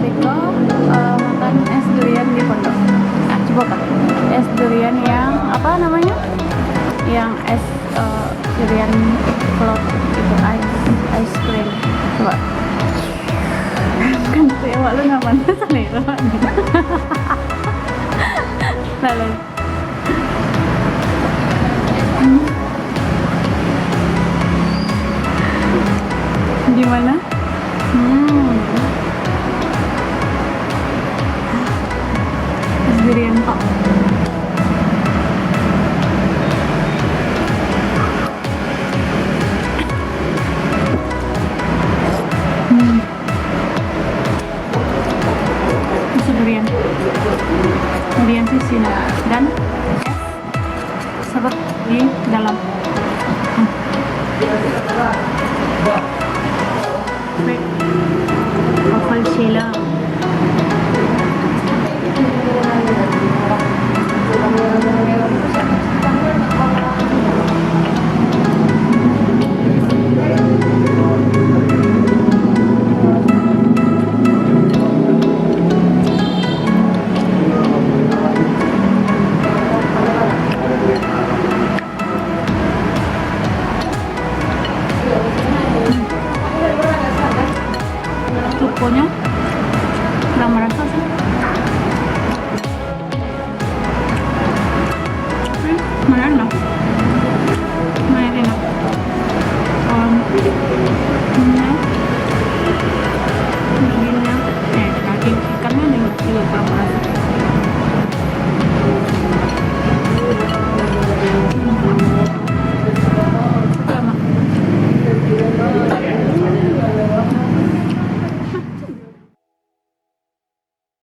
kasih ke makan es durian di Pondok. Coba Kak, es durian yang apa namanya? Yang es durian float itu, ice cream. Coba. Kan sewa lu namanya selera. Lalu. Gimana? Es durian Pak. Es durian sisi dan es serut di dalam. Waffle Sheila. Pokoknya